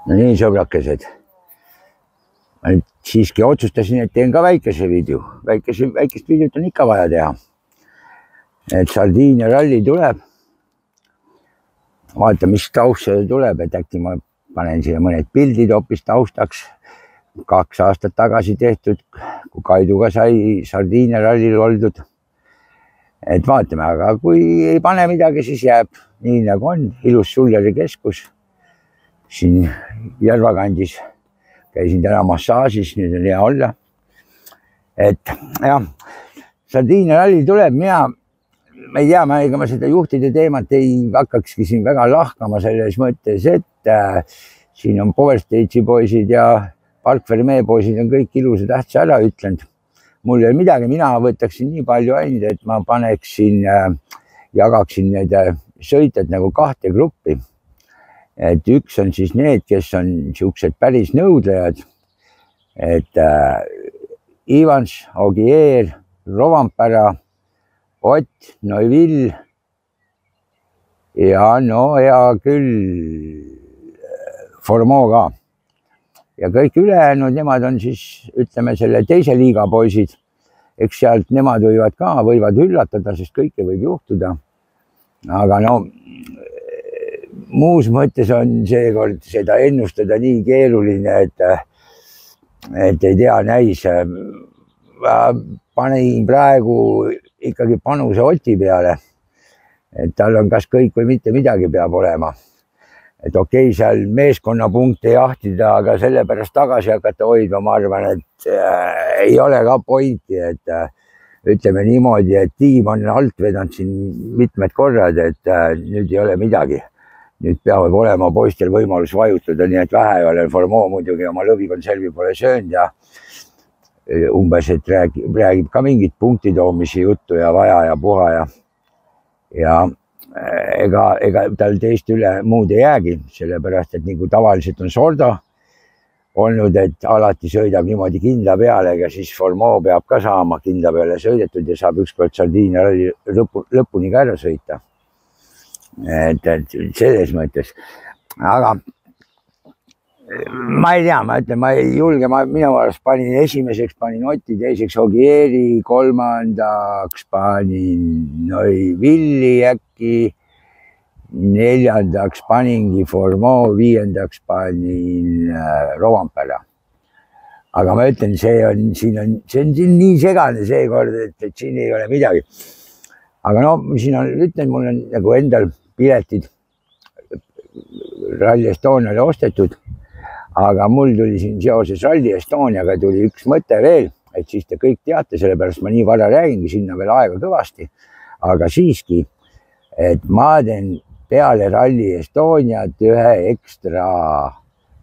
No nii, sõbrakesed. Ma nüüd siiski otsustasin, et teen ka väikese video. Väikest videot on ikka vaja teha. Et Sardiinia ralli tuleb. Vaata, mis taust see tuleb, et äkki ma panen siia mõned pildid hoopis taustaks. 2 aastat tagasi tehtud, kui Kaiduga sai Sardiinia rallil oldud. Et vaatame, aga kui ei pane midagi, siis jääb nii nagu on. Ilus Sulleri keskus. Siin Järvakandis käisin täna massaažis, nüüd on hea olla. Et jah, Sardiinia ralli tuleb, ma ei tea, ega ma seda juhtide teemat ei hakkakski siin väga lahkama selles mõttes, et siin on Power Stage'i poisid ja Park Fermee poisid on kõik ilusa tähtsa ära ütlenud. Mul ei ole midagi, mina võtaksin nii palju ainult, et ma paneksin, jagaksin need sõitjad nagu 2 gruppi. Et üks on siis need, kes on siuksed päris nõudlejad, et Ivans, Ogier, Rovanpera, Ott, Neuville ja no hea küll Formeau ka. Ja kõik ülejäänud, nemad on siis, ütleme, selle teise liiga poisid. Eks sealt nemad võivad üllatada, sest kõike võib juhtuda. Aga no, muus mõttes on seekord seda ennustada nii keeruline, et ei tea, näis. Panin praegu ikkagi panuse Oti peale, et tal on kas kõik või mitte midagi peab olema. Et okei, seal meeskonnapunkte jahtida, aga selle pärast tagasi hakata hoidma, ma arvan, et ei ole ka pointi, et ütleme niimoodi, et tiim on alt vedanud siin mitmed korrad, et nüüd ei ole midagi. Nüüd peavad olema poistel võimalus vajutada, nii et vähe ei ole. Formeau muidugi oma lõvikonservi pole söönud ja umbes, et räägib ka mingit punktitoomisi juttu ja vaja ja puha ja ega tal teist üle muud ei jäägi, sellepärast, et nagu tavaliselt on Sordo olnud, et alati sõidab niimoodi kindla peale, ja siis Formeau peab ka saama kindla peale sõidetud ja saab ükskord Sardiinia ralli lõpuni ka ära sõita. Et selles mõttes. Aga ma ei tea, ma ütlen, ma ei julge, minu arust panin esimeseks, panin Oti, teiseks Ogieri, kolmandaks panin Neuville'i äkki, 4. paningi Formeau, 5. panin Rovanpera. Aga ma ütlen, see on siin nii segane seekord, et siin ei ole midagi. Aga no, siin on, ütlen, mul on nagu endal piletid Rally Estoniale ostetud. Aga mul tuli siin seoses Rally Estoniaga tuli üks mõte veel, et siis te kõik teate, sellepärast ma nii vara räägingi, sinna veel aega kõvasti. Aga siiski, et ma teen peale Rally Estoniat ühe ekstra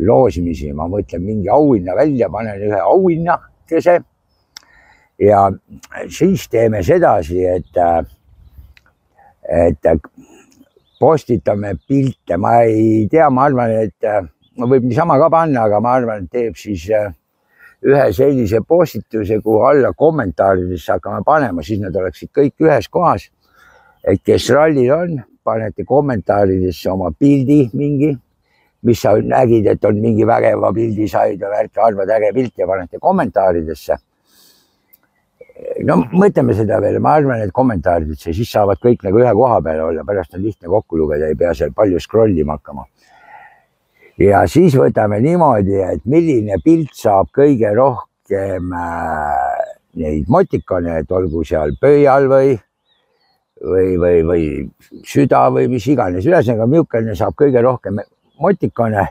loosimisi. Ma mõtlen mingi auhinna välja, panen ühe auhinnakese ja siis teeme sedasi, et postitame pilte. Ma ei tea, ma arvan, et ma võib niisama ka panna, aga ma arvan, et teeb siis ühe sellise postituse, kuhu alla kommentaaridesse hakkame panema, siis nad oleksid kõik ühes kohas. Et kes rallil on, panete kommentaaridesse oma pildi mingi, mis sa nägid, et on mingi vägeva pildi said ja värk, arvad äge pilt ja panete kommentaaridesse. No mõtleme seda veel, ma arvan, et kommentaaridesse, siis saavad kõik nagu ühe koha peale olla, pärast on lihtne kokku lugeda, ei pea seal palju scrollima hakkama. Ja siis võtame niimoodi, et milline pilt saab kõige rohkem neid motikone, et olgu seal pöial või süda või mis iganes. Ülesõnaga milline saab kõige rohkem motikone,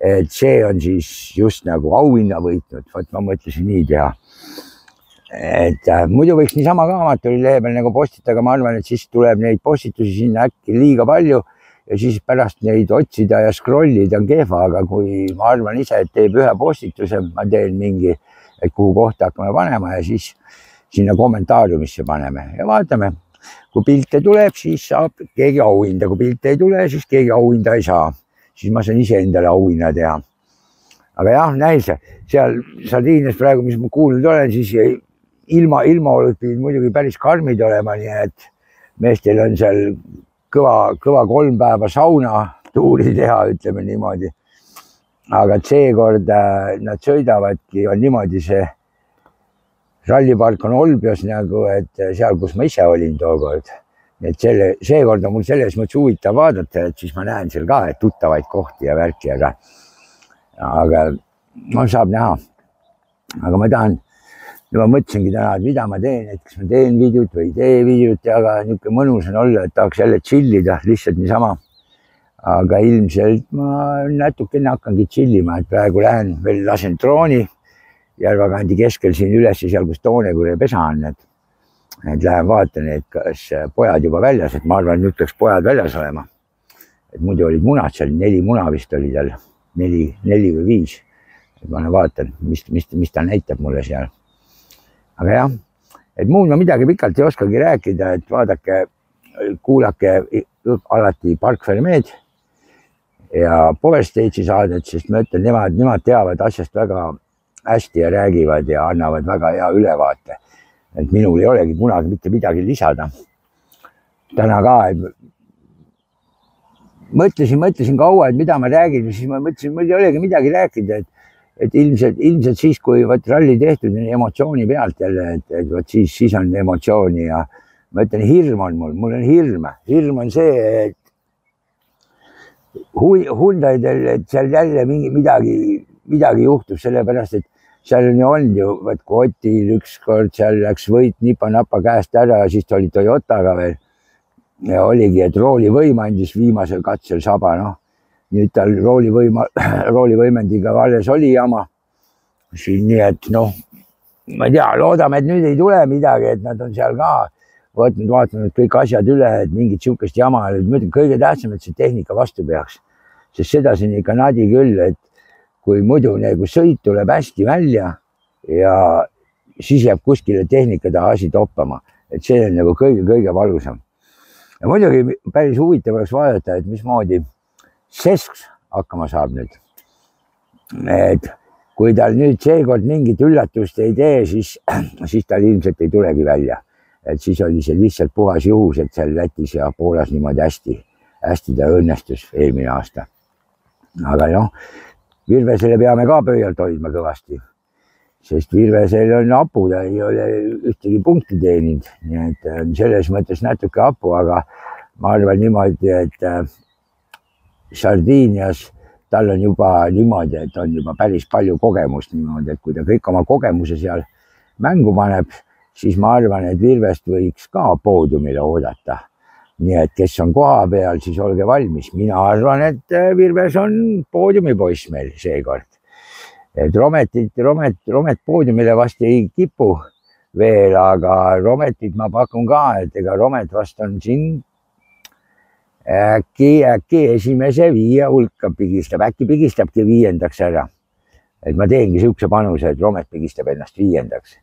et see on siis just nagu auhinna võitnud. Võt ma mõtlesin nii teha. Et muidu võiks niisama ka amatööri lehe peal nagu postita, aga ma arvan, et siis tuleb neid postitusi sinna äkki liiga palju. Ja siis pärast neid otsida ja scrollida on kehva, aga kui ma arvan ise, et teeb ühe postituse, ma teen mingi, et kuhu kohta hakkame panema ja siis sinna kommentaariumisse paneme ja vaatame. Kui pilte tuleb, siis saab keegi auhinda. Kui pilte ei tule, siis keegi auhinda ei saa. Siis ma saan ise endale auhinna teha. Aga jah, näis, seal Sardiinias praegu, mis ma kuulnud olen, siis ilmaolud pidid muidugi päris karmid olema, nii et meestel on seal kõva 3 päeva sauna tuuri teha, ütleme niimoodi. aga seekord nad sõidavadki, on niimoodi see rallipark on Olbios nagu, et seal, kus ma ise olin tookord. Et seekord on mul selles mõttes huvitav vaadata, et siis ma näen seal ka, et tuttavaid kohti ja värki, aga no, saab näha. Aga ma tahan, ma mõtlesingi täna, et mida ma teen, et kas ma teen videot või ei tee videot, aga niisugune mõnus on olla, et tahaks jälle chillida lihtsalt niisama. Aga ilmselt ma natukene hakkangi chillima, et praegu lähen veel lasen drooni Järvakandi keskel siin üles, seal kus Toonekure pesa on, et lähen vaatan, et kas pojad juba väljas, et ma arvan, et nüüd peaks pojad väljas olema. Et muidu olid munad seal, 4 muna vist oli tal, 4 või 5. Et ma vaatan, mis ta näitab mulle seal. Aga jah, et muud ma midagi pikalt ei oskagi rääkida, et vaadake, kuulake alati Park Fermeed ja Power Stage'i saadet, sest ma ütlen, nemad teavad asjast väga hästi ja räägivad ja annavad väga hea ülevaate. Et minul ei olegi kunagi mitte midagi lisada. Täna ka, et mõtlesin kaua, et mida ma räägin, siis ma mõtlesin, mul ei olegi midagi rääkida, et ilmselt siis, kui ralli tehtud on emotsiooni pealt jälle, et võt siis on emotsiooni ja ma ütlen, hirm on mul on hirm. Hirm on see, et Hyundaidel, et seal jälle midagi juhtub, sellepärast, et seal on ju olnud ju, kui Otil ükskord seal läks võit nipa-napa käest ära ja siis ta oli Toyotaga veel ja oligi, et roolivõim andis viimasel katsel saba, noh. Nüüd tal roolivõimendiga alles oli jama. Nii et noh, ma ei tea, loodame, et nüüd ei tule midagi, et nad on seal ka vaatanud kõik asjad üle, et mingit siukest jama. Kõige tähtsam, et see tehnika vastu peaks. Sest seda siin ikka nadi küll, et kui muidu nagu sõit tuleb hästi välja ja siis jääb kuskile tehnika taha asi toppama. Et see on nagu kõige valusam. Ja muidugi päris huvitav oleks vaadata, et mismoodi Sesks hakkama saab nüüd. Et kui tal nüüd seekord mingit üllatust ei tee, siis tal ilmselt ei tulegi välja. Et siis oli see lihtsalt puhas juhus, et seal Lätis ja Poolas niimoodi hästi ta õnnestus eelmine aasta. Aga noh, Virvesele peame ka pöialt hoidma kõvasti, sest Virvesel on apu, ta ei ole ühtegi punkti teeninud. Nii et selles mõttes natuke apu, aga ma arvan niimoodi, et Sardiinias tal on juba niimoodi, et on juba päris palju kogemust niimoodi, et kui ta kõik oma kogemuse seal mängu paneb, siis ma arvan, et Virvest võiks ka poodiumile oodata. Nii et kes on koha peal, siis olge valmis. Mina arvan, et Virves on poodiumipoiss meil seekord. Et Romet poodiumile vast ei kipu veel, aga Rometit ma pakun ka, et ega Romet vast on siin äkki esimese 5 hulka pigistab, äkki pigistabki 5. ära. Et ma teengi siukse panuse, et Romet pigistab ennast 5.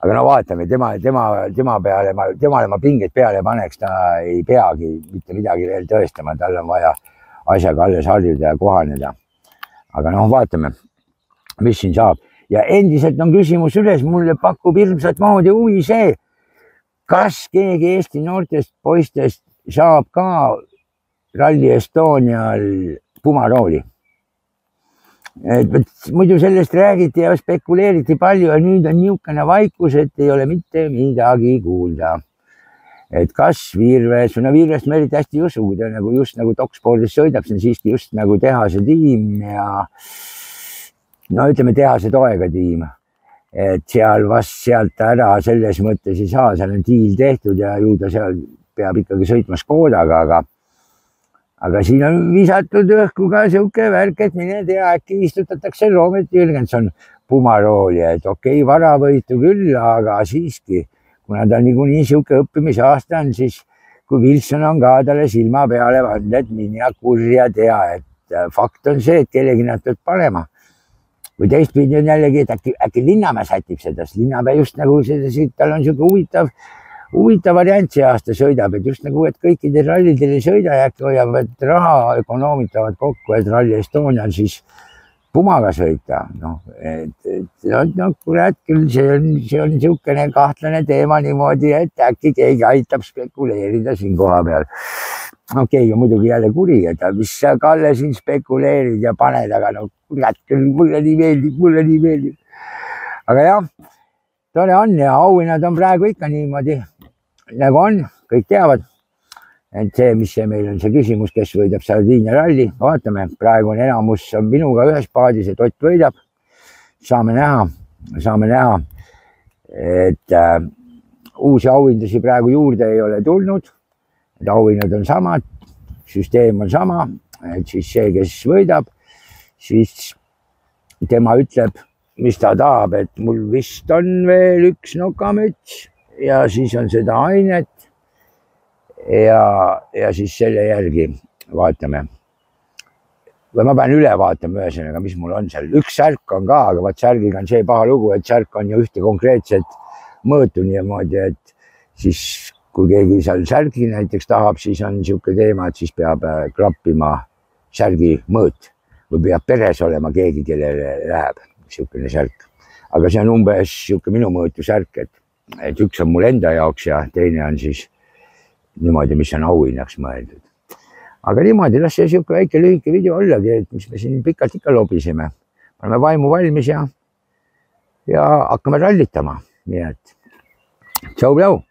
Aga no vaatame, temale ma pinget peale paneks, ta ei peagi mitte midagi veel tõestama, tal on vaja asjaga alles harjuda ja kohaneda. Aga noh, vaatame, mis siin saab. Ja endiselt on küsimus üles, mulle pakub hirmsat moodi huvi see, kas keegi Eesti noortest poistest saab ka Rally Estonial pumarooli. Muidu sellest räägiti ja spekuleeriti palju ja nüüd on niisugune vaikus, et ei ole mitte midagi kuulda. Et kas Virves, Virvest ma eriti hästi ei usu, kui ta just nagu Dokspordis sõidab, see on siiski just nagu tehase tiim ja no ütleme tehase toega tiim. Et sealt ära selles mõttes ei saa, seal on diil tehtud ja ju ta seal peab ikkagi sõitma Škodaga, aga siin on visatud õhku ka siuke värk, et mine tea, äkki istutatakse Romet Jürgenson pumarooli, et okei, varavõitu küll, aga siiski, kuna ta niikuinii siuke õppimisaasta on, siis kui Wilson on ka talle silma peale vand, et mine kurja tea, et fakt on see, et kellegi nad peab panema. Või teistpidi on jällegi, et äkki Linnamäe sätib seda, sest Linnamäe just nagu tal on siuke huvitav variant see aasta sõidab, et just nagu, et kõikidel rallidel ei sõida ja äkki hoiavad raha, ökonoomitavad kokku, et Rally Estonial siis pumaga sõita. Kurat küll, see on niisugune kahtlane teema niimoodi, et äkki keegi aitab spekuleerida siin koha peal. no keegi on muidugi jälle kuri, et mis sa, Kalle, siin spekuleerid ja paned, aga no kurat küll, mulle nii meeldib. Aga jah, tore on ja auhinnad on praegu ikka niimoodi, nagu on, kõik teavad. Et see, mis see meil on see küsimus, kes võidab Sardiinia ralli, vaatame, praegu on enamus on minuga ühes paadis, et Ott võidab. Saame näha, et uusi auhindusi praegu juurde ei ole tulnud. Et auhinnad on samad, süsteem on sama, et siis see, kes võidab, siis tema ütleb, mis ta tahab, et mul vist on veel üks nokamüts ja siis on seda ainet. Ja siis selle järgi vaatame. Või ma pean üle vaatama ühesõnaga, mis mul on seal. Üks särk on ka, aga vaat särgiga on see paha lugu, et särk on ju ühte konkreetset mõõtu niimoodi, et siis kui keegi seal särgi näiteks tahab, siis on niisugune teema, et siis peab klappima särgi mõõt või peab peres olema keegi, kellele läheb niisugune särk. Aga see on umbes niisugune minu mõõtu särk, et üks on mul enda jaoks ja teine on siis niimoodi, mis on auhinnaks mõeldud. Aga niimoodi, las see niisugune väike lühike video ollagi, et mis me siin pikalt ikka lobiseme. Paneme vaimu valmis ja hakkame rallitama. Nii et tšau-pljau!